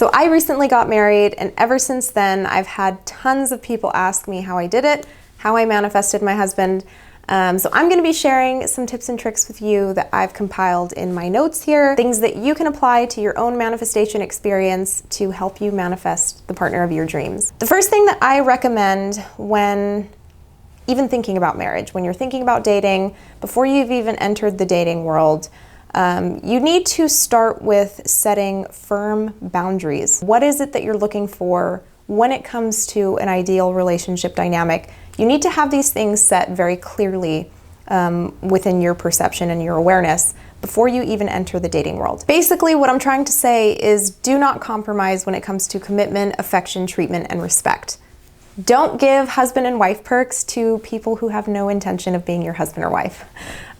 So I recently got married, and ever since then, I've had tons of people ask me how I did it, how I manifested my husband. So I'm going to be sharing some tips and tricks with you that I've compiled in my notes here, things that you can apply to your own manifestation experience to help you manifest the partner of your dreams. The first thing that I recommend when even thinking about marriage, when you're thinking about dating, before you've even entered the dating world, you need to start with setting firm boundaries. What is it that you're looking for when it comes to an ideal relationship dynamic? You need to have these things set very clearly within your perception and your awareness before you even enter the dating world. Basically, what I'm trying to say is do not compromise when it comes to commitment, affection, treatment, and respect. Don't give husband and wife perks to people who have no intention of being your husband or wife.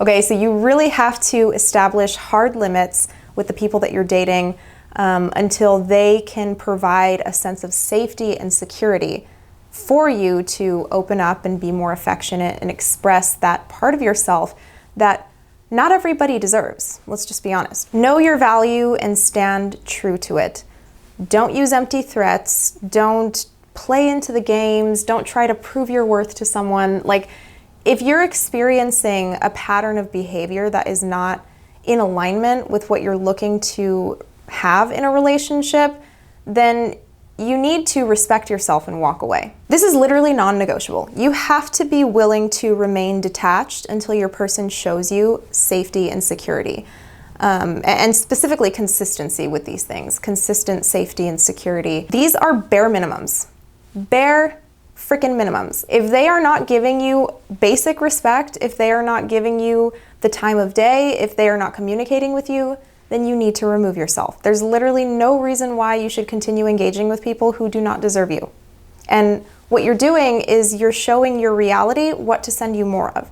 Okay, so you really have to establish hard limits with the people that you're dating until they can provide a sense of safety and security for you to open up and be more affectionate and express that part of yourself that not everybody deserves. Let's just be honest. Know your value and stand true to it. Don't use empty threats. Don't play into the games. Don't try to prove your worth to someone. Like, if you're experiencing a pattern of behavior that is not in alignment with what you're looking to have in a relationship, then you need to respect yourself and walk away. This is literally non-negotiable. You have to be willing to remain detached until your person shows you safety and security. And specifically consistency with these things. Consistent safety and security. These are bare minimums. Bare freaking minimums. If they are not giving you basic respect, if they are not giving you the time of day, if they are not communicating with you, then you need to remove yourself. There's literally no reason why you should continue engaging with people who do not deserve you. And what you're doing is you're showing your reality what to send you more of.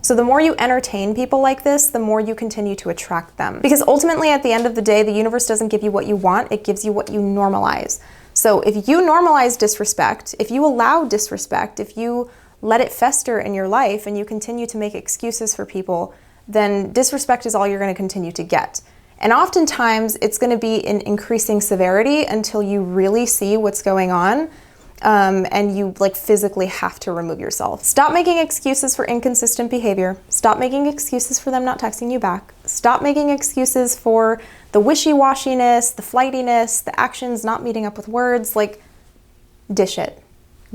So the more you entertain people like this, the more you continue to attract them. Because ultimately, at the end of the day, the universe doesn't give you what you want, it gives you what you normalize. So if you normalize disrespect, if you allow disrespect, if you let it fester in your life and you continue to make excuses for people, then disrespect is all you're going to continue to get. And oftentimes it's going to be in increasing severity until you really see what's going on. And you physically have to remove yourself. Stop making excuses for inconsistent behavior. Stop making excuses for them not texting you back. Stop making excuses for the wishy-washiness, the flightiness, the actions not meeting up with words. Dish it.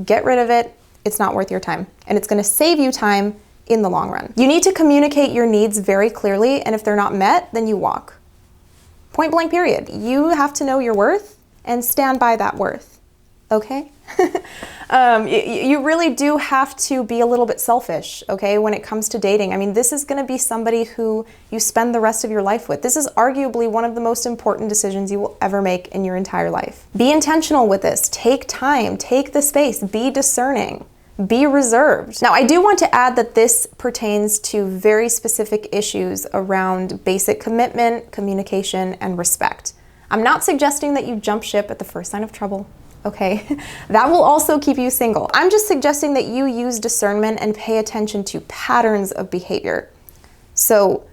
Get rid of it. It's not worth your time. And it's going to save you time in the long run. You need to communicate your needs very clearly, and if they're not met, then you walk. Point blank period. You have to know your worth and stand by that worth. Okay? You really do have to be a little bit selfish, okay, when it comes to dating. I mean, this is going to be somebody who you spend the rest of your life with. This is arguably one of the most important decisions you will ever make in your entire life. Be intentional with this. Take time. Take the space. Be discerning. Be reserved. Now, I do want to add that this pertains to very specific issues around basic commitment, communication, and respect. I'm not suggesting that you jump ship at the first sign of trouble. Okay, that will also keep you single. I'm just suggesting that you use discernment and pay attention to patterns of behavior. So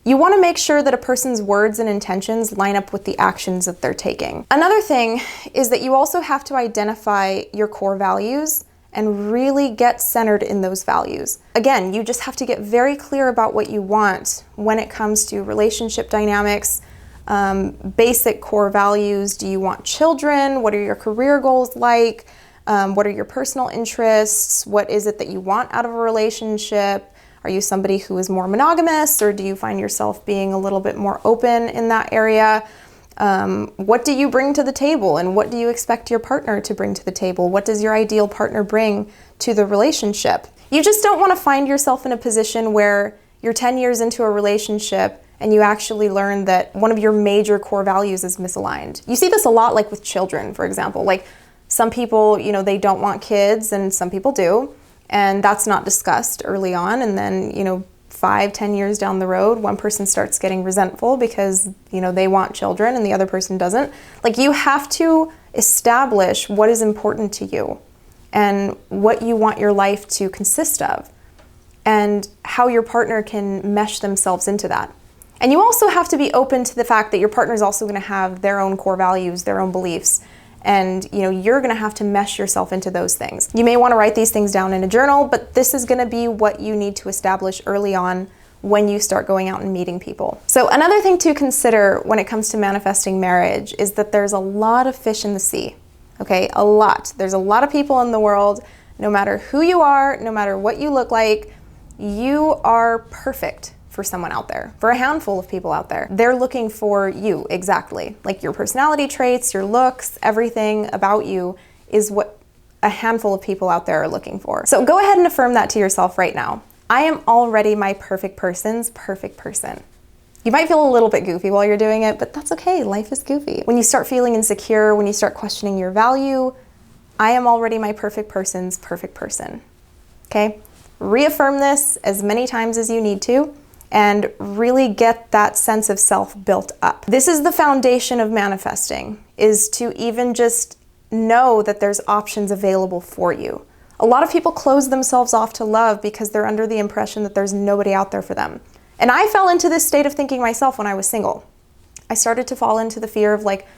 you want to make sure that a person's words and intentions line up with the actions that they're taking. Another thing is that you also have to identify your core values and really get centered in those values. Again, you just have to get very clear about what you want when it comes to relationship dynamics, basic core values. Do you want children? What are your career goals like? What are your personal interests? What is it that you want out of a relationship? Are you somebody who is more monogamous, or do you find yourself being a little bit more open in that area? What do you bring to the table, and what do you expect your partner to bring to the table? What does your ideal partner bring to the relationship? You just don't want to find yourself in a position where you're 10 years into a relationship and you actually learn that one of your major core values is misaligned. You see this a lot with children, for example. Some people, they don't want kids, and some people do, and that's not discussed early on. And then, 5-10 years down the road, one person starts getting resentful because, they want children and the other person doesn't. You have to establish what is important to you and what you want your life to consist of and how your partner can mesh themselves into that. And you also have to be open to the fact that your partner is also going to have their own core values, their own beliefs. And you're going to have to mesh yourself into those things. You may want to write these things down in a journal, but this is going to be what you need to establish early on when you start going out and meeting people. So another thing to consider when it comes to manifesting marriage is that there's a lot of fish in the sea, okay? A lot. There's a lot of people in the world. No matter who you are, no matter what you look like, you are perfect for someone out there, for a handful of people out there. They're looking for you, exactly. Like your personality traits, your looks, everything about you is what a handful of people out there are looking for. So go ahead and affirm that to yourself right now. I am already my perfect person's perfect person. You might feel a little bit goofy while you're doing it, but that's okay. Life is goofy. When you start feeling insecure, when you start questioning your value, I am already my perfect person's perfect person. Okay? Reaffirm this as many times as you need to and really get that sense of self built up. This is the foundation of manifesting, is to even just know that there's options available for you. A lot of people close themselves off to love because they're under the impression that there's nobody out there for them. And I fell into this state of thinking myself when I was single. I started to fall into the fear of like,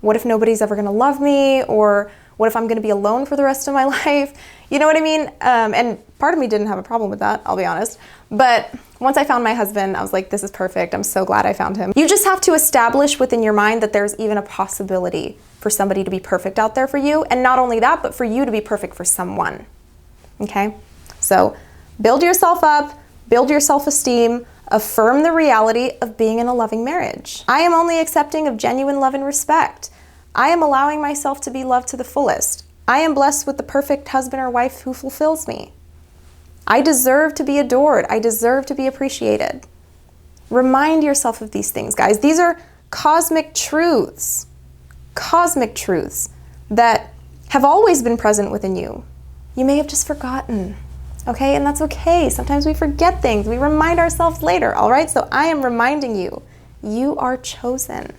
what if nobody's ever gonna love me? Or what if I'm gonna be alone for the rest of my life? You know what I mean? And part of me didn't have a problem with that, I'll be honest. But once I found my husband, I was like, this is perfect. I'm so glad I found him. You just have to establish within your mind that there's even a possibility for somebody to be perfect out there for you. And not only that, but for you to be perfect for someone. Okay? So build yourself up, build your self-esteem, affirm the reality of being in a loving marriage. I am only accepting of genuine love and respect. I am allowing myself to be loved to the fullest. I am blessed with the perfect husband or wife who fulfills me. I deserve to be adored. I deserve to be appreciated. Remind yourself of these things, guys. These are cosmic truths that have always been present within you. You may have just forgotten, okay? And that's okay. Sometimes we forget things. We remind ourselves later, all right? So I am reminding you, you are chosen,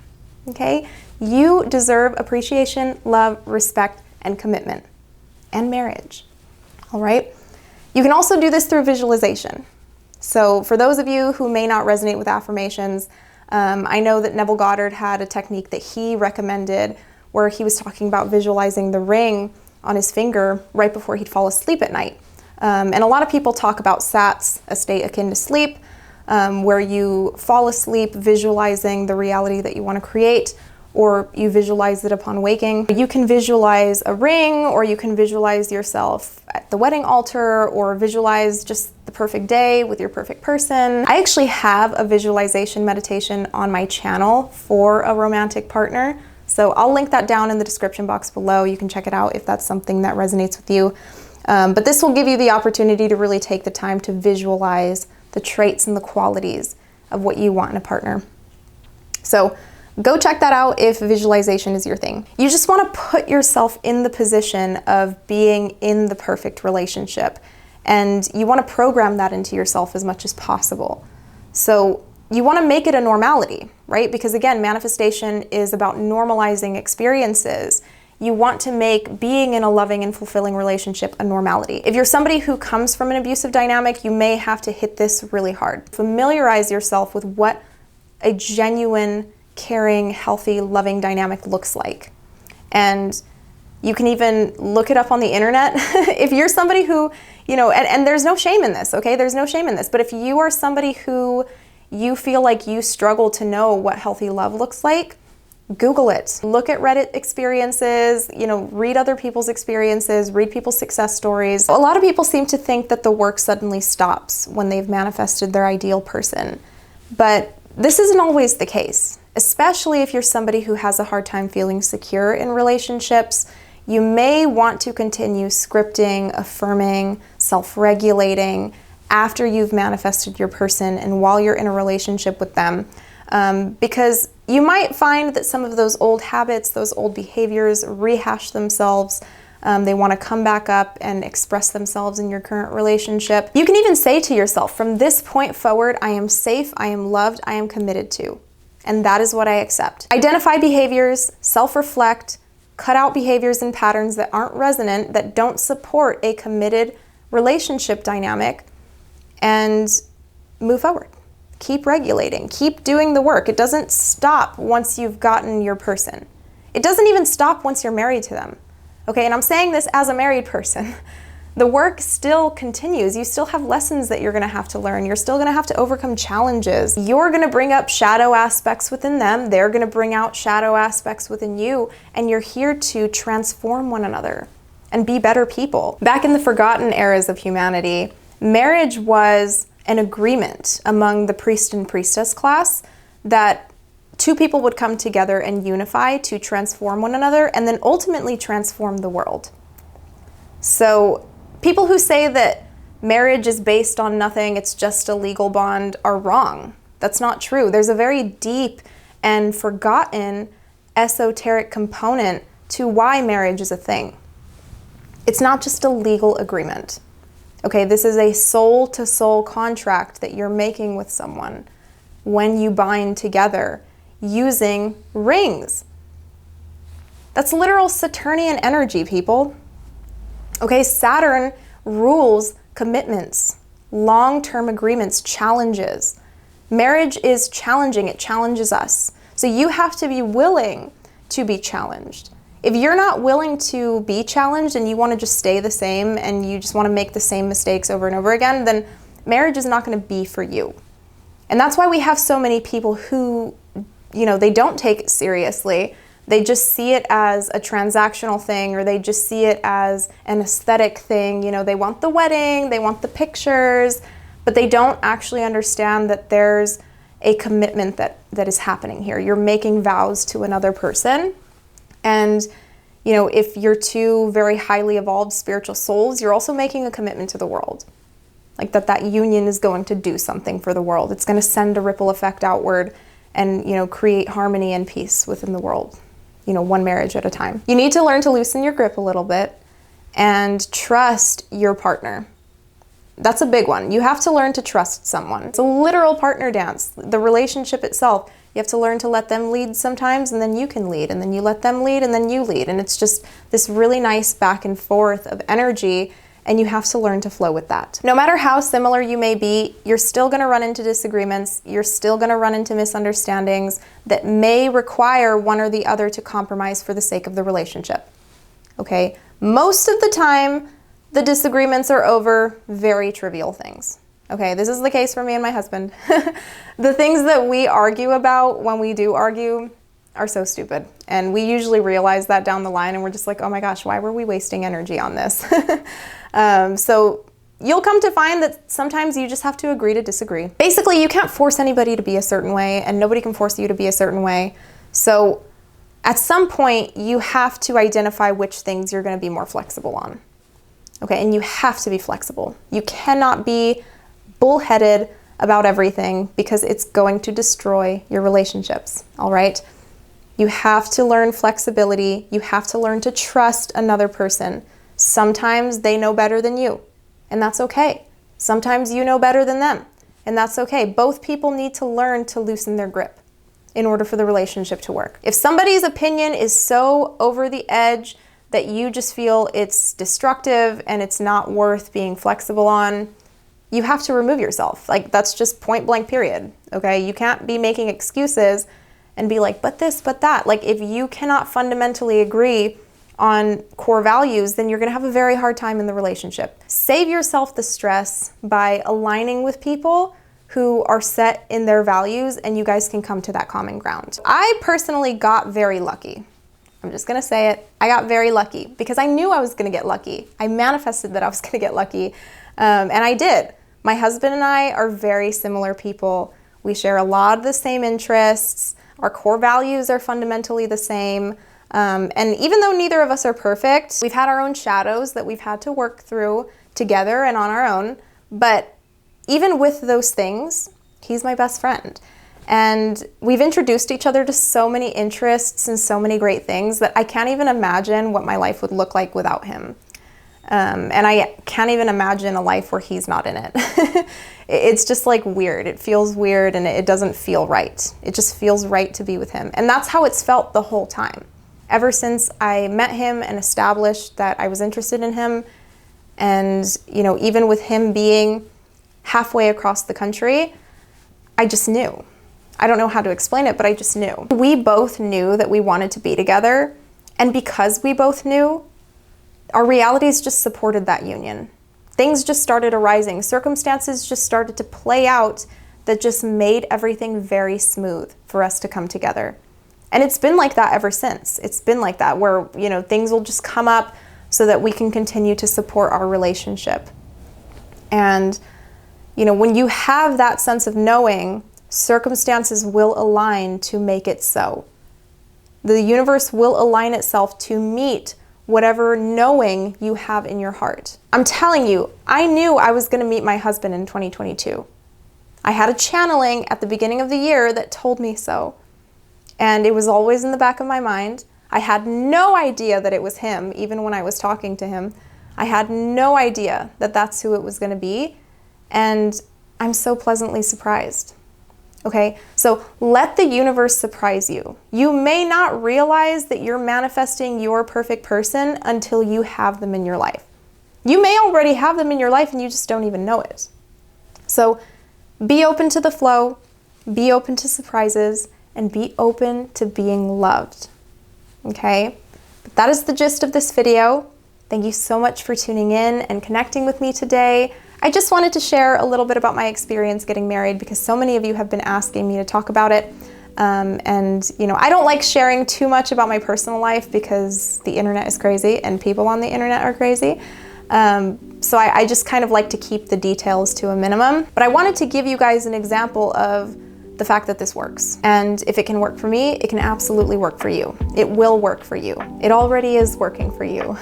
okay? You deserve appreciation, love, respect, and commitment, and marriage, all right? You can also do this through visualization. So for those of you who may not resonate with affirmations, I know that Neville Goddard had a technique that he recommended where he was talking about visualizing the ring on his finger right before he'd fall asleep at night. And a lot of people talk about SATs, a state akin to sleep, where you fall asleep visualizing the reality that you want to create, or you visualize it upon waking. You can visualize a ring, or you can visualize yourself at the wedding altar, or visualize just the perfect day with your perfect person. I actually have a visualization meditation on my channel for a romantic partner. So I'll link that down in the description box below. You can check it out if that's something that resonates with you. But this will give you the opportunity to really take the time to visualize the traits and the qualities of what you want in a partner. So go check that out if visualization is your thing. You just want to put yourself in the position of being in the perfect relationship, and you want to program that into yourself as much as possible. So you want to make it a normality, right? Because again, manifestation is about normalizing experiences. You want to make being in a loving and fulfilling relationship a normality. If you're somebody who comes from an abusive dynamic, you may have to hit this really hard. Familiarize yourself with what a genuine, caring, healthy, loving dynamic looks like. And you can even look it up on the internet. If you're somebody who, and there's no shame in this, okay? There's no shame in this. But if you are somebody who you feel like you struggle to know what healthy love looks like, Google it. Look at Reddit experiences, read other people's experiences, read people's success stories. A lot of people seem to think that the work suddenly stops when they've manifested their ideal person. But this isn't always the case, especially if you're somebody who has a hard time feeling secure in relationships. You may want to continue scripting, affirming, self-regulating after you've manifested your person and while you're in a relationship with them. Because you might find that some of those old habits, those old behaviors rehash themselves. They want to come back up and express themselves in your current relationship. You can even say to yourself, from this point forward, I am safe, I am loved, I am committed to. And that is what I accept. Identify behaviors, self-reflect, cut out behaviors and patterns that aren't resonant, that don't support a committed relationship dynamic, and move forward. Keep regulating, keep doing the work. It doesn't stop once you've gotten your person. It doesn't even stop once you're married to them. Okay, and I'm saying this as a married person. The work still continues. You still have lessons that you're gonna have to learn. You're still gonna have to overcome challenges. You're gonna bring up shadow aspects within them. They're gonna bring out shadow aspects within you, and you're here to transform one another and be better people. Back in the forgotten eras of humanity, marriage was an agreement among the priest and priestess class that two people would come together and unify to transform one another and then ultimately transform the world. So people who say that marriage is based on nothing, it's just a legal bond, are wrong. That's not true. There's a very deep and forgotten esoteric component to why marriage is a thing. It's not just a legal agreement. Okay, this is a soul-to-soul contract that you're making with someone when you bind together using rings. That's literal Saturnian energy, people. Okay, Saturn rules commitments, long-term agreements, challenges. Marriage is challenging, it challenges us. So you have to be willing to be challenged. If you're not willing to be challenged and you want to just stay the same and you just want to make the same mistakes over and over again, then marriage is not going to be for you. And that's why we have so many people who, they don't take it seriously. They just see it as a transactional thing, or they just see it as an aesthetic thing. They want the wedding, they want the pictures, but they don't actually understand that there's a commitment that is happening here. You're making vows to another person. And, if you're two very highly evolved spiritual souls, you're also making a commitment to the world. Like that union is going to do something for the world. It's going to send a ripple effect outward and, create harmony and peace within the world, one marriage at a time. You need to learn to loosen your grip a little bit and trust your partner. That's a big one. You have to learn to trust someone. It's a literal partner dance. The relationship itself, you have to learn to let them lead sometimes, and then you can lead, and then you let them lead, and then you lead. And it's just this really nice back and forth of energy, and you have to learn to flow with that. No matter how similar you may be, you're still gonna run into disagreements. You're still gonna run into misunderstandings that may require one or the other to compromise for the sake of the relationship. Okay? Most of the time, the disagreements are over very trivial things. Okay, this is the case for me and my husband. The things that we argue about when we do argue are so stupid. And we usually realize that down the line and we're just like, oh my gosh, why were we wasting energy on this? So you'll come to find that sometimes you just have to agree to disagree. Basically, you can't force anybody to be a certain way and nobody can force you to be a certain way. So at some point, you have to identify which things you're gonna be more flexible on. Okay, and you have to be flexible. You cannot be bullheaded about everything because it's going to destroy your relationships, all right? You have to learn flexibility. You have to learn to trust another person. Sometimes they know better than you, and that's okay. Sometimes you know better than them, and that's okay. Both people need to learn to loosen their grip in order for the relationship to work. If somebody's opinion is so over the edge that you just feel it's destructive and it's not worth being flexible on, you have to remove yourself. Like, that's just point blank period, okay? You can't be making excuses and be like, but this, but that. Like, if you cannot fundamentally agree on core values, then you're gonna have a very hard time in the relationship. Save yourself the stress by aligning with people who are set in their values and you guys can come to that common ground. I personally got very lucky. I'm just gonna say it. I got very lucky because I knew I was gonna get lucky. I manifested that I was gonna get lucky, and I did. My husband and I are very similar people. We share a lot of the same interests. Our core values are fundamentally the same. And even though neither of us are perfect, we've had our own shadows that we've had to work through together and on our own. But even with those things, he's my best friend. And we've introduced each other to so many interests and so many great things that I can't even imagine what my life would look like without him. And I can't even imagine a life where he's not in it. It's just like weird. It feels weird and it doesn't feel right. It just feels right to be with him. And that's how it's felt the whole time. Ever since I met him and established that I was interested in him, and even with him being halfway across the country, I just knew. I don't know how to explain it, but I just knew. We both knew that we wanted to be together, and because we both knew, our realities just supported that union. Things just started arising. Circumstances just started to play out that just made everything very smooth for us to come together. And it's been like that ever since. It's been like that where, you know, things will just come up so that we can continue to support our relationship. And, you know, when you have that sense of knowing, circumstances will align to make it so. The universe will align itself to meet whatever knowing you have in your heart. I'm telling you, I knew I was going to meet my husband in 2022. I had a channeling at the beginning of the year that told me so. And it was always in the back of my mind. I had no idea that it was him, even when I was talking to him. I had no idea that that's who it was going to be. And I'm so pleasantly surprised. Okay, so let the universe surprise you. You may not realize that you're manifesting your perfect person until you have them in your life. You may already have them in your life and you just don't even know it. So be open to the flow, be open to surprises, and be open to being loved. Okay, but that is the gist of this video. Thank you so much for tuning in and connecting with me today. I just wanted to share a little bit about my experience getting married because so many of you have been asking me to talk about it. And you know, I don't like sharing too much about my personal life because the internet is crazy and people on the internet are crazy. So I just kind of like to keep the details to a minimum. But I wanted to give you guys an example of the fact that this works. And if it can work for me, it can absolutely work for you. It will work for you. It already is working for you.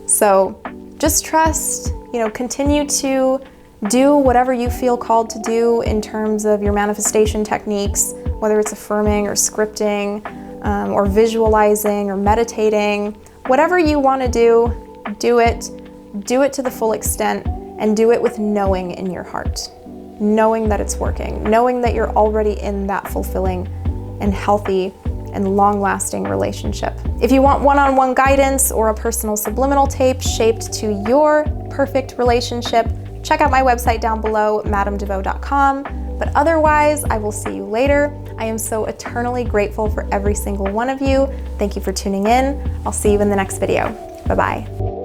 So just trust, you know, continue to do whatever you feel called to do in terms of your manifestation techniques, whether it's affirming or scripting or visualizing or meditating. Whatever you want to do it to the full extent, and do it with knowing in your heart. Knowing that it's working, knowing that you're already in that fulfilling and healthy and long-lasting relationship. If you want one-on-one guidance or a personal subliminal tape shaped to your perfect relationship, check out my website down below, madamdevoe.com. But otherwise, I will see you later. I am so eternally grateful for every single one of you. Thank you for tuning in. I'll see you in the next video. Bye-bye.